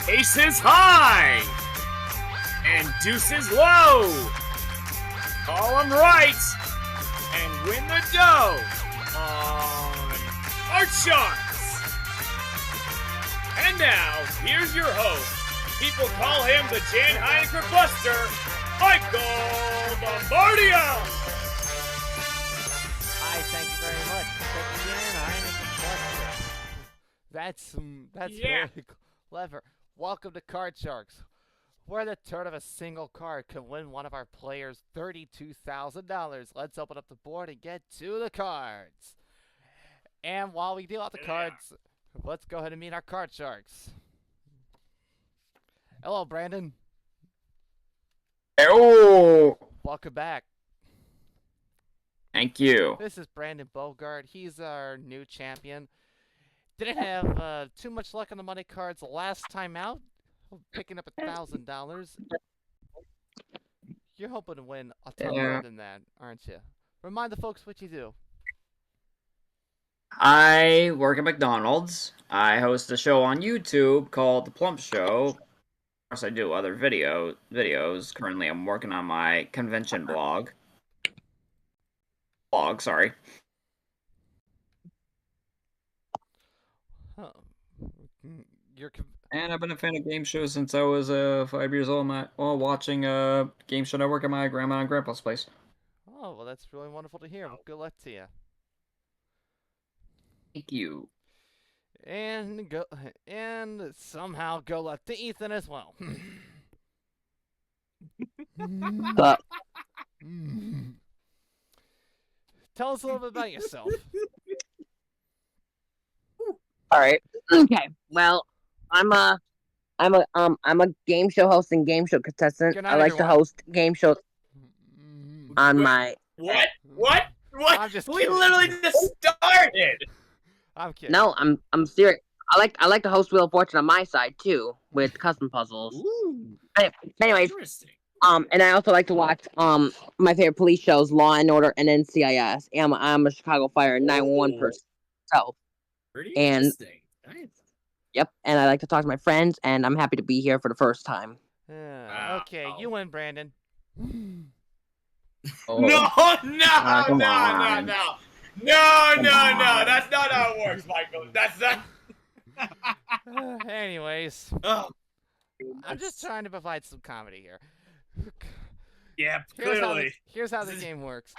aces high and deuces low. Call 'em right and win the dough on Card Sharks. And now, here's your host. People call him the Jan Heineken Buster, Michael Bombardia. Hi, thank you very much. That's really clever. Welcome to Card Sharks, where the turn of a single card can win one of our players $32,000. Let's open up the board and get to the cards. And while we deal out the cards, let's go ahead and meet our Card Sharks. Hello, Brandon. Oh, Welcome back. thank you. This is Brandon Bogart. He's our new champion. Didn't have too much luck on the money cards last time out, picking up $1,000. You're hoping to win a ton more than that, aren't you? Remind the folks what you do. I work at McDonald's. I host a show on YouTube called The Plump Show. Of course, I do other videos. Currently, I'm working on my convention blog. Sorry. Huh. And I've been a fan of game shows since I was 5 years old. While watching Game Show Network at my grandma and grandpa's place. Oh, well, that's really wonderful to hear. Good luck to you. Thank you. And somehow go luck to Ethan as well. Tell us a little bit about yourself. All right. Okay. Well, I'm a game show host and game show contestant. Good night, I like to everyone. host game shows on my. What? I'm just We kidding. literally just started. I'm kidding. No, I'm serious. I like to host Wheel of Fortune on my side too with custom puzzles. Ooh, Anyways, interesting. and I also like to watch my favorite police shows, Law and Order and NCIS. I'm a Chicago Fire 911 person. So, Pretty and- interesting. Nice. yep. And I like to talk to my friends, and I'm happy to be here for the first time. Wow. Okay, you win, Brandon. Oh. No. come on. No. That's not how it works, Michael. That's not. Anyways, Oh, I'm just trying to provide some comedy here. yeah, Here's how the game works.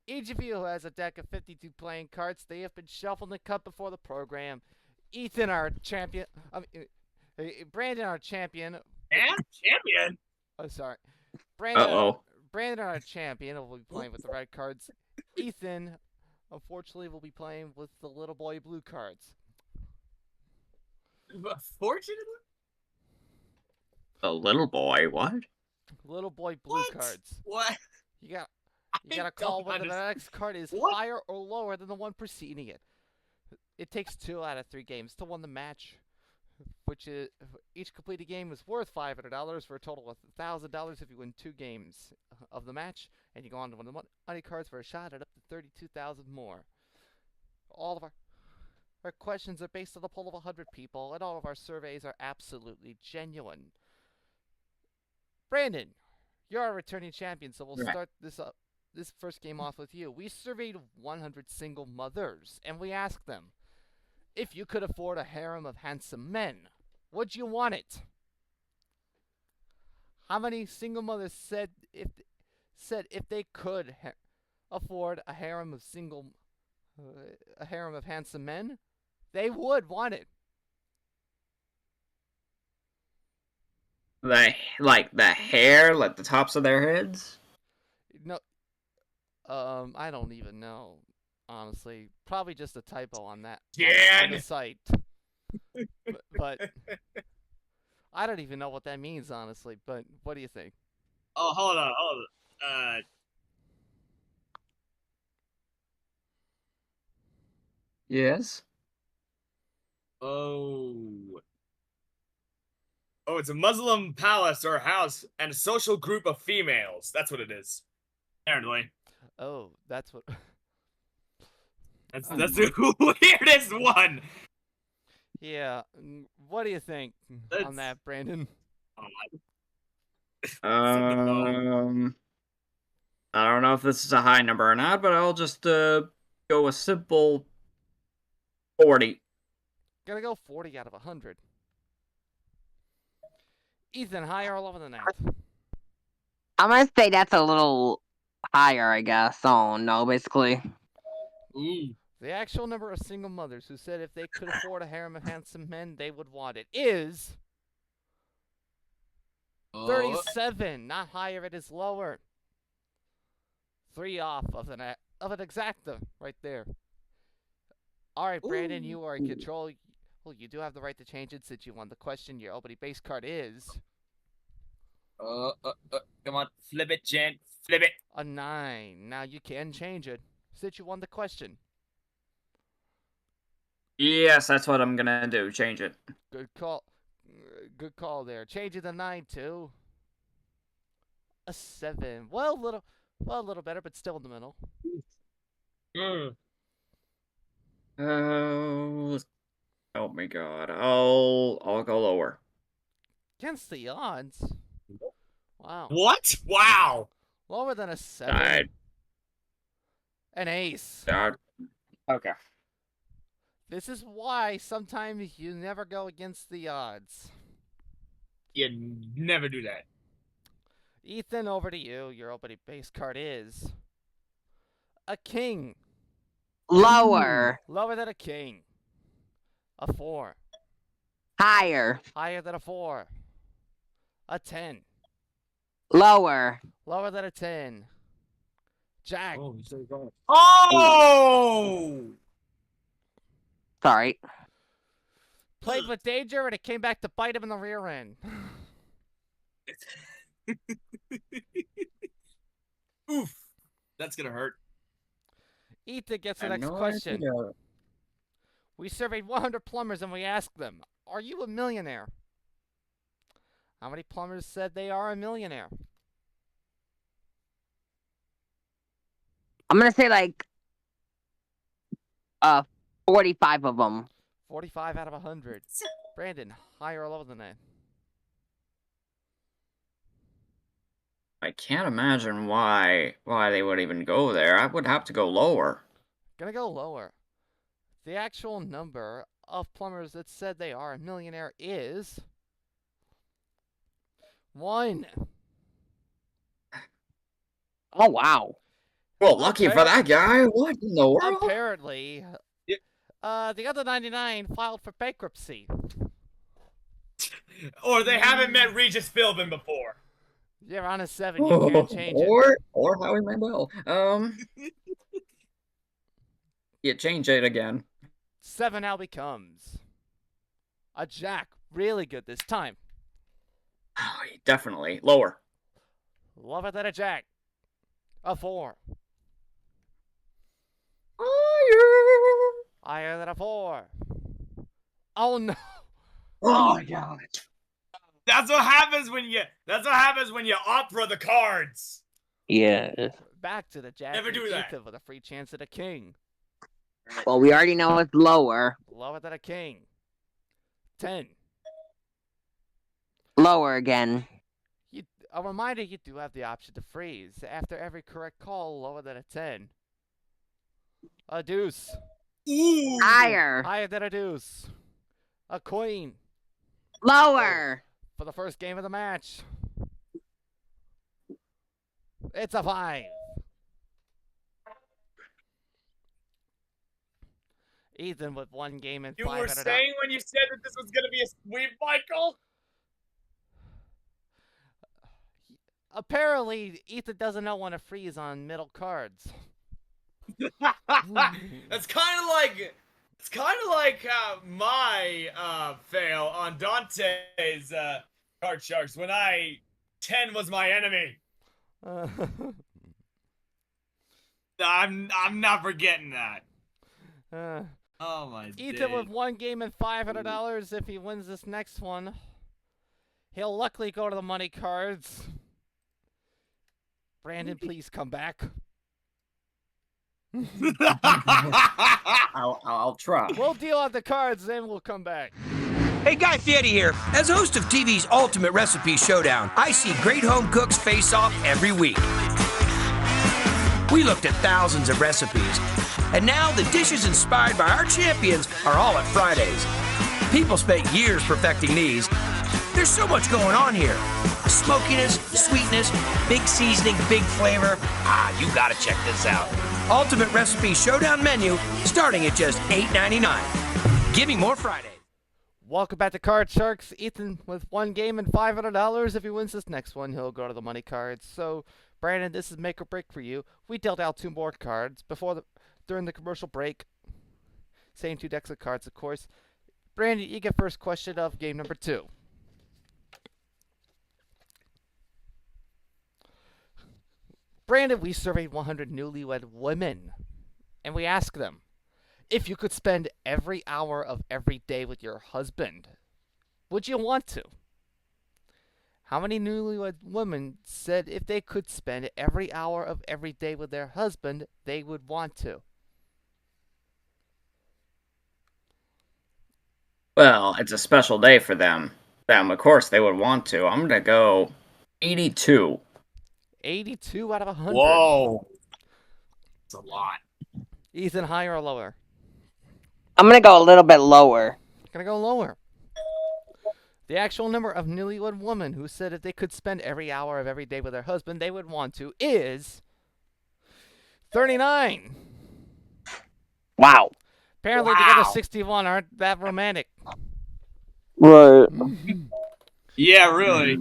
Each of you has a deck of 52 playing cards. They have been shuffled and cut before the program. Ethan, our champion. Brandon, our champion. Yeah, champion. Oh, sorry. Brandon, Uh-oh. Brandon, our champion, will be playing with the red cards. Ethan, unfortunately, will be playing with the little boy blue cards. Fortunately. A little boy, what? Little boy blue What? cards. What? You gotta I call don't whether the understand. next card is What? higher or lower than the one preceding it. It takes 2 out of 3 games to win the match, which is each completed game is worth $500 for a total of $1,000 if you win 2 games of the match, and you go on to win the money cards for a shot at up to $32,000 more. All of our questions are based on the poll of 100 people, and all of our surveys are absolutely genuine. Brandon, you're our returning champion, so we'll Right. start this first game off with you. We surveyed 100 single mothers, and we asked them, if you could afford a harem of handsome men, would you want it? How many single mothers said if they could afford a harem of handsome men, they would want it? The hair, like the tops of their heads? No, I don't even know. Honestly, probably just a typo on that on Jan! the site. but I don't even know what that means, honestly. But what do you think? Oh, hold on. Yes. Oh, it's a Muslim palace or house and a social group of females. That's what it is. Apparently. Oh, that's what. That's the weirdest one. Yeah. What do you think That's on that, Brandon? odd. I don't know if this is a high number or not, but I'll just go a simple 40. Gonna go 40 out of 100. Ethan, higher or lower than that? I'm gonna say that's a little higher, I guess. Oh no, basically. Ooh. The actual number of single mothers who said if they could afford a harem of handsome men, they would want it is 37. Not higher, it is lower. 3 off of an exacta right there. All right, Brandon, you are in control. Well, you do have the right to change it since you won the question. Your opening base card is Come on, flip it, Jen. Flip it. a 9. Now you can change it since you won the question. Yes, that's what I'm gonna do. Change it. Good call. Good call there. Change it to 9 to a 7. Well, a little better, but still in the middle. Oh my god. I'll go lower. Against the odds. Wow. What? Wow. Lower than a 7. Died. An ace. Died. Okay. This is why sometimes you never go against the odds. You never do that. Ethan, over to you. Your opening base card is a king. Lower. Lower than a king. A 4. Higher. Higher than a 4. A 10. Lower. Lower than a 10. Jack. Oh! Sorry. Played with danger and it came back to bite him in the rear end. Oof. That's gonna hurt. Ethan gets the I have next no question. idea. We surveyed 100 plumbers and we asked them, are you a millionaire? How many plumbers said they are a millionaire? I'm gonna say like 45 of them. 45 out of 100. Brandon, higher or lower than that? I can't imagine why they would even go there. I would have to go lower. Gonna go lower. The actual number of plumbers that said they are a millionaire is 1. Oh wow. Well, lucky for that guy. What in the world? Apparently, Yeah. the other 99 filed for bankruptcy. Or they haven't met Regis Philbin before. You're on a 7. You can't change it. Or Howie Mandel. Yeah, change it again. 7 now becomes a jack. Really good this time. Oh, definitely lower. Lower than a jack. A 4. Higher. Higher than a 4. Oh no. Oh my god. That's what happens when you opera the cards. Yeah. Back to the jack. Never and do that. Ethan with a free chance at a king. Well, we already know it's lower. Lower than a king. 10. Lower again. A reminder, you do have the option to freeze. After every correct call, lower than a 10. A deuce. Ooh. Higher. Higher than a deuce. A queen. Lower. For the first game of the match. It's a 5. Ethan with 1 game and You were 500. saying when you said that this was gonna be a sweep, Michael? Apparently, Ethan doesn't know when to freeze on middle cards. It's kind of like my fail on Dante's card sharks when 10 was my enemy. I'm not forgetting that. Oh my Ethan with days. 1 game and $500. If he wins this next one, he'll luckily go to the money cards. Brandon, please come back. I'll try. We'll deal out the cards, then we'll come back. Hey, Guy Fieri here. As host of TV's Ultimate Recipe Showdown, I see great home cooks face off every week. We looked at thousands of recipes, and now the dishes inspired by our champions are all at Fridays. People spent years perfecting these. There's so much going on here. Smokiness, sweetness, big seasoning, big flavor. You gotta check this out. Ultimate Recipe Showdown menu starting at just $8.99. Give me more Fridays. Welcome back to Card Sharks. Ethan with one game and $500. If he wins this next one, he'll go to the money cards. So, Brandon, this is make or break for you. We dealt out 2 more cards during the commercial break. Same 2 decks of cards, of course. Brandon, you get first question of game number 2. Brandon, we surveyed 100 newlywed women, and we asked them, if you could spend every hour of every day with your husband, would you want to? How many newlywed women said if they could spend every hour of every day with their husband, they would want to? Well, it's a special day for them. Of course, they would want to. I'm gonna go 82. 82 out of 100. Whoa. That's a lot. Ethan, higher or lower? I'm gonna go a little bit lower. Gonna go lower. The actual number of newlywed women who said if they could spend every hour of every day with their husband, they would want to is 39. Wow. Apparently, the other 61 aren't that romantic. Right. Yeah, really.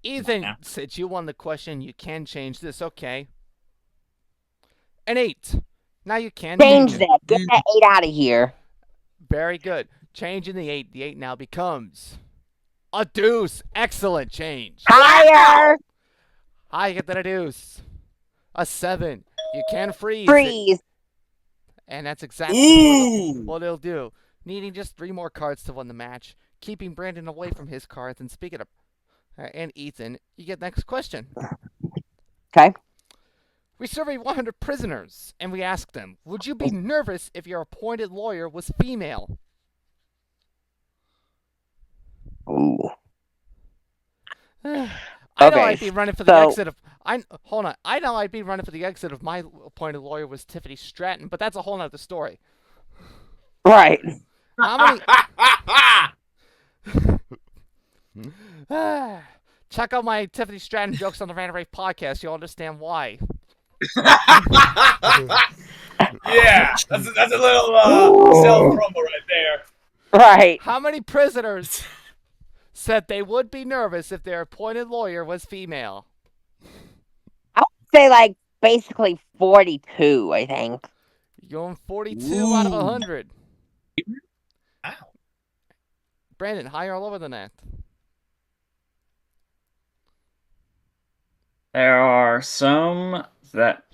Ethan, since you won the question, you can change this. Okay. An 8. Now you can Change it. that. Get that 8 out of here. Very good. Changing the 8. The 8 now becomes a deuce. Excellent change. Higher. Higher than a deuce. A 7. You can freeze. Freeze. And that's exactly Ooh. what it'll do. Needing just 3 more cards to win the match. Keeping Brandon away from his cards. And speaking of... and Ethan, you get next question. Okay. We surveyed 100 prisoners, and we asked them, would you be nervous if your appointed lawyer was female? Ooh. I know Okay, I'd be running for the so- exit of... Hold on. I know I'd be running for the exit if my appointed lawyer was Tiffany Stratton, but that's a whole nother story. Right. How many... Check out my Tiffany Stratton jokes on the Random Rave podcast. You'll understand why. Yeah, that's a little self-promo right there. Right. How many prisoners said they would be nervous if their appointed lawyer was female? Say like basically 42, I think. You're going 42 out of 100. Wow. Brandon, higher or lower than that? There are some that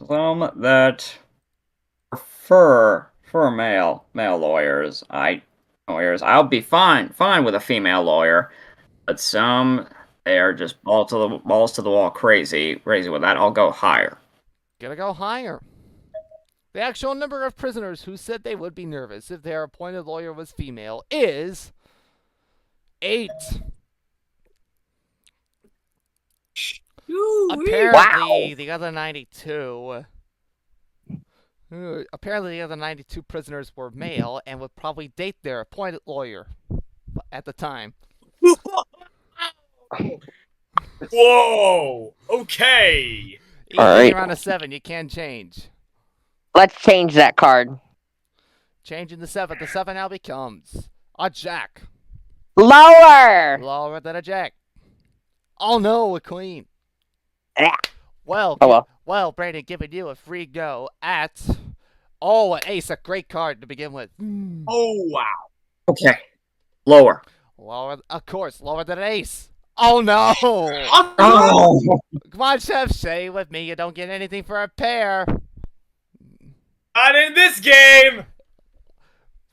prefer male lawyers. I'll be fine with a female lawyer, but some they are just balls to the wall crazy with that. I'll go higher. Gonna go higher. The actual number of prisoners who said they would be nervous if their appointed lawyer was female is 8. Apparently, the other 92. Apparently, the other 92 prisoners were male and would probably date their appointed lawyer at the time. Whoa. Okay. Even All right. around a 7, you can change. Let's change that card. Changing the 7. The 7 now becomes a jack. Lower. Lower than a jack. Oh no, a queen. Yeah. Well, Oh, well. Brandon, giving you a free go at... Oh, an ace, a great card to begin with. Oh, wow. Okay, lower. Lower, of course, lower than an ace. Oh no! Oh, Come on, Chef, say with me, you don't get anything for a pair. Not in this game.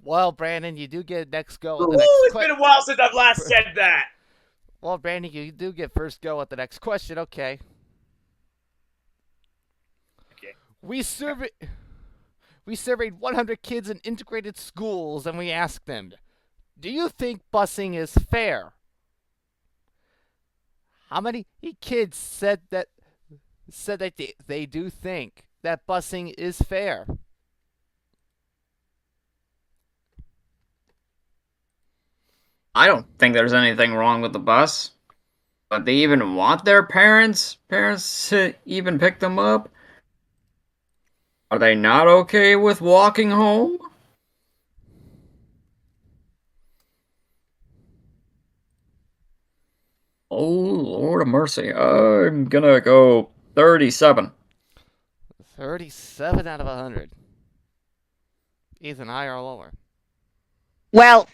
Well, Brandon, you do get next go at the Ooh, next it's been a while since I've last said that. Well, Brandon, you do get first go at the next question, okay. We surveyed 100 kids in integrated schools, and we asked them, "Do you think busing is fair?" How many kids said that they do think that busing is fair? I don't think there's anything wrong with the bus. But they even want their parents to even pick them up? Are they not okay with walking home? Oh, Lord of mercy. I'm gonna go 37. 37 out of 100. Ethan, higher or lower? Well,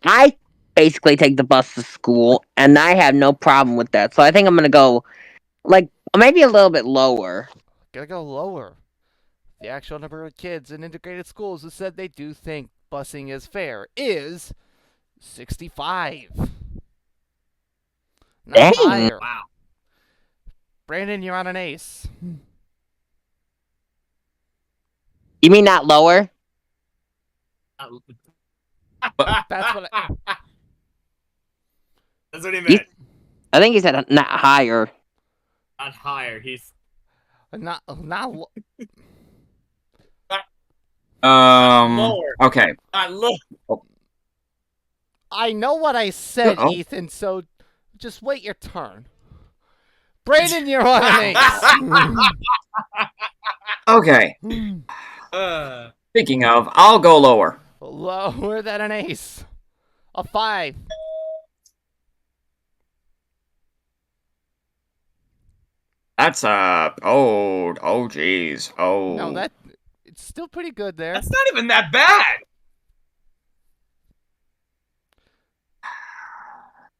I basically take the bus to school, and I have no problem with that. So I think I'm gonna go, like, maybe a little bit lower. Gotta go lower. The actual number of kids in integrated schools who said they do think busing is fair is 65. Not Dang. higher. Wow. Brandon, you're on an ace. You mean not lower? That's what That's what he meant. I think he said not higher. Not higher. He's not lower. Okay. Not low. I know what I said, Uh-oh. Ethan, so just wait your turn. Brandon, you're on an Okay. Uh, Speaking of, I'll go lower. Lower than an ace. A 5. That's geez. Oh. No, it's still pretty good there. that's not even that bad.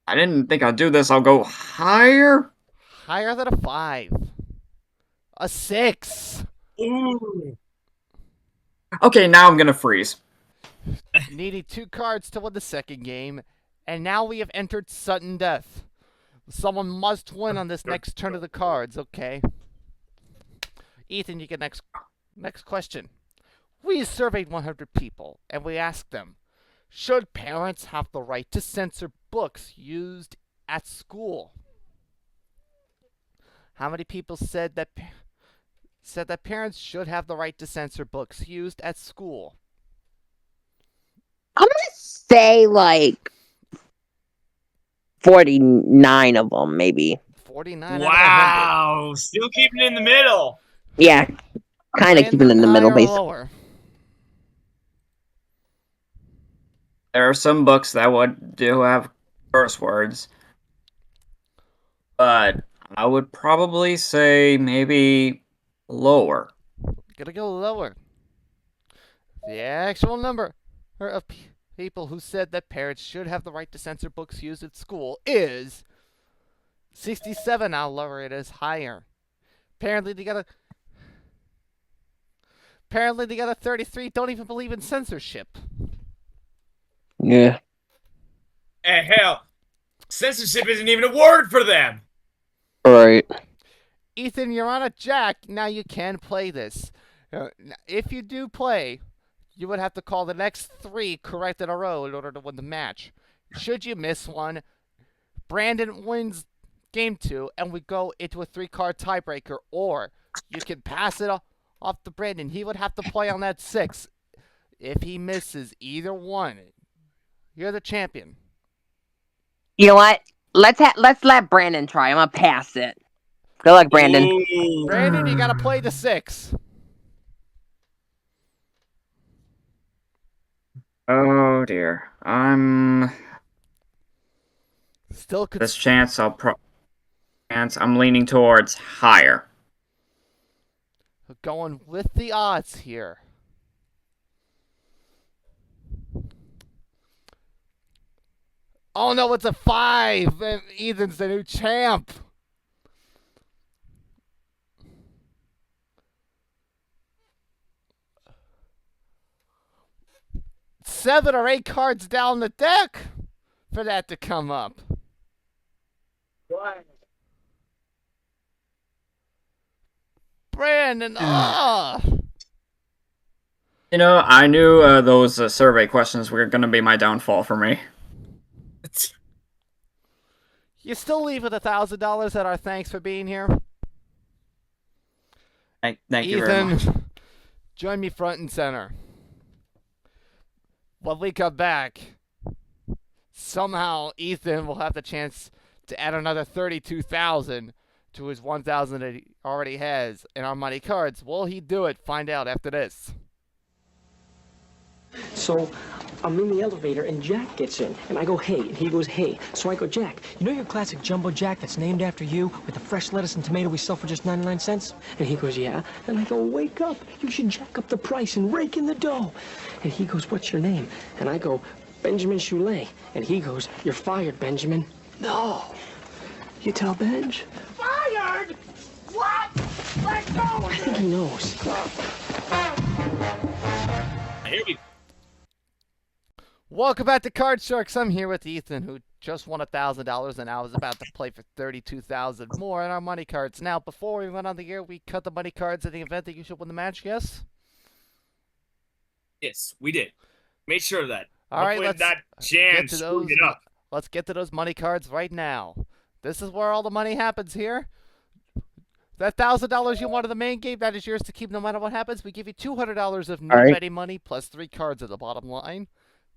I didn't think I'd do this. I'll go higher. Higher than a 5. A 6. Ooh. Okay, now I'm gonna freeze. Needing 2 cards to win the second game, and now we have entered sudden death. Someone must win on this next turn of the cards, okay? Ethan, you get next question. We surveyed 100 people, and we asked them, should parents have the right to censor books used at school? How many people said that parents should have the right to censor books used at school? I'm gonna say like 49 of them, maybe. 49 out of 100. Wow. Still keeping it in the middle. Yeah, kind of keeping it in the middle, Higher or basically. lower? There are some books that do have curse words, but I would probably say maybe lower. Gonna go lower. The actual number of people who said that parents should have the right to censor books used at school is 67. I'll lower it as higher. Apparently they got a 33. Don't even believe in censorship. Yeah. And hell, censorship isn't even a word for them. Right. Ethan, you're on a jack. Now you can play this. If you do play, you would have to call the next 3 correct in a row in order to win the match. Should you miss one, Brandon wins game 2, and we go into a 3-card tiebreaker. Or you can pass it off to Brandon. He would have to play on that 6. If he misses either one, you're the champion. You know what? Let's let Brandon try. I'm gonna pass it. Good luck, Brandon. Ooh. Brandon, you gotta play the 6. Oh dear. Still could. This chance I'm leaning towards higher. Going with the odds here. Oh no, it's a 5. And Ethan's the new champ. Seven or 8 cards down the deck for that to come up. Brandon. Ah. You know, I knew those survey questions were going to be my downfall for me. You still leave with $1,000 at our thanks for being here. Thank you very much. Ethan, join me front and center. When we come back, somehow Ethan will have the chance to add another $32,000 to his $1,000 that he already has in our money cards. Will he do it? Find out after this. So I'm in the elevator and Jack gets in and I go, hey, and he goes, hey. So I go, Jack, you know your classic Jumbo Jack that's named after you with the fresh lettuce and tomato we sell for just 99 cents? And he goes, yeah. And I go, wake up. You should jack up the price and rake in the dough. And he goes, what's your name? And I go, Benjamin Choulet. And he goes, you're fired, Benjamin. No. You tell Benj? Fired? What? Let go! I think he knows. Here we Welcome back to Card Sharks. I'm here with Ethan, who just won $1,000 and I was about to play for $32,000 more in our money cards. Now, before we went on the air, we cut the money cards in the event that you should win the match. Yes. Yes, we did. Made sure of that. All right, Hopefully let's that jam get to those. screwed it up. Let's get to those money cards right now. This is where all the money happens here. That $1,000 you won in the main game, that is yours to keep no matter what happens. We give you $200 of new right. betting money plus 3 cards at the bottom line.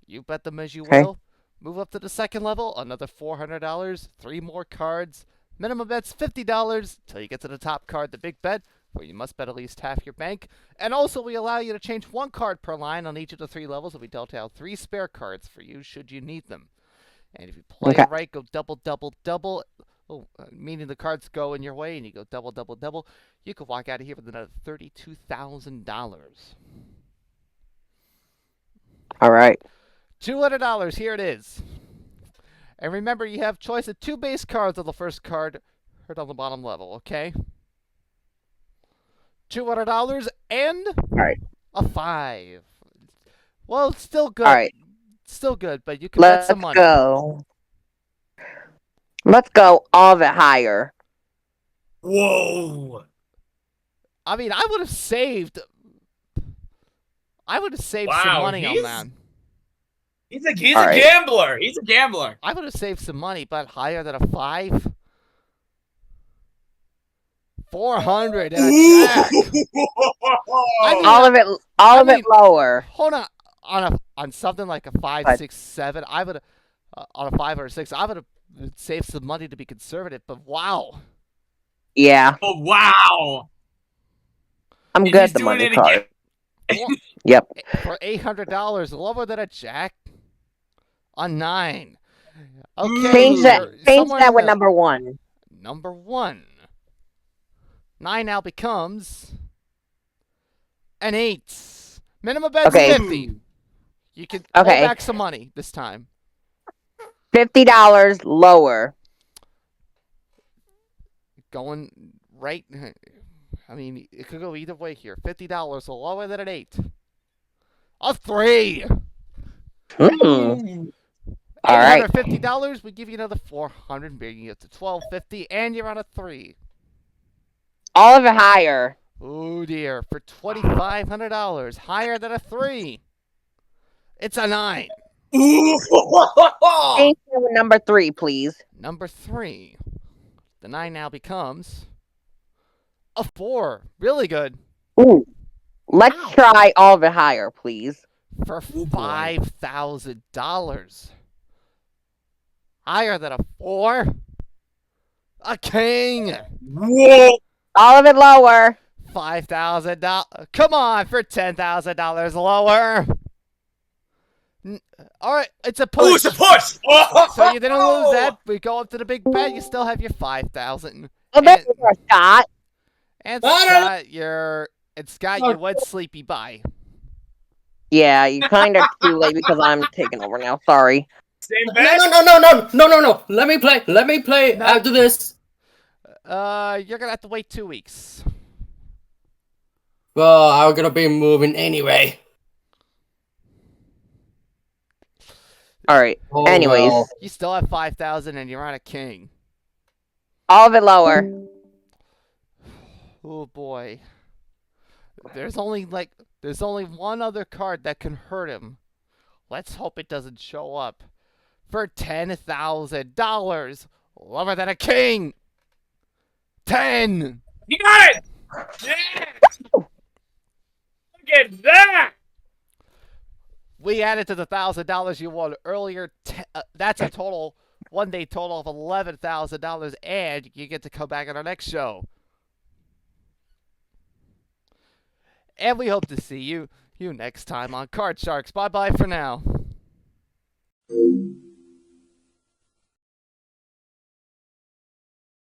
You bet them as you Okay. will. Move up to the second level, another $400, 3 more cards. Minimum bet's $50 till you get to the top card, the big bet, where you must bet at least half your bank. And also, we allow you to change 1 card per line on each of the 3 levels, and we dealt out 3 spare cards for you should you need them. And if you play Okay. it right, go double, double, double. Meaning the cards go in your way, and you go double, double, double. You could walk out of here with another $32,000. All right. $200, here it is. And remember, you have choice of 2 base cards on the first card right on the bottom level, okay? $200 and right. a 5. Well, it's still good. All right. Still good, but you can bet Let's some money. go. Let's go all of it higher. Whoa! I mean, I would have saved some Wow, money on he's- that. He's a All right. gambler. He's a gambler. I would have saved some money, but higher than a 5. 400 and a jack. I mean, All of it lower. Hold on. On something like a 5, Right. 6, 7, I would on a 5 or a 6, I would have saved some money to be conservative. But wow, Yeah, Oh wow! I'm And good he's at the doing money it card. again. Yep. for $800, lower than a jack, a 9. Okay, Change that. you're Change somewhere that in with the- number 1. Number 1. 9 now becomes an 8. Minimum bet's Okay. 50. You can Okay. hold back some money this time. $50 lower. Going right. I mean, it could go either way here. $50, so lower than an 8. A 3. All right. $850. We give you another 400, bringing you up to $1,250, and you're on a 3. All of it higher. Oh dear, for $2,500, higher than a 3. It's a 9. Change that with number 3, please. Number 3. The 9 now becomes a 4. Really good. Ooh. Let's try all of it higher, please. For boy. $5,000. Higher than a 4. A king. Whoa! All of it lower. $5,000. Come on, for $10,000 lower. All right, it's a Oh, push. it's a push! So you didn't lose that. We go up to the big bet. You still have your $5,000. Well, this is our shot. And No, no, no. Scott, you went sleepy. Bye. Yeah, you kind of too late because I'm taking over now. Sorry. Same No, bet? no. Let me play after this. You're gonna have to wait 2 weeks. Well, I'm gonna be moving anyway. All right. Oh, Anyways, well. You still have 5,000, and you're on a king. all of it lower. Oh boy. There's only one other card that can hurt him. Let's hope it doesn't show up. For $10,000. Lower than a king. 10. You got it! Yeah! Look at that! We added to the $1,000 you won earlier. That's a total, one-day total of $11,000, and you get to come back on our next show. And we hope to see you next time on Card Sharks. Bye-bye for now.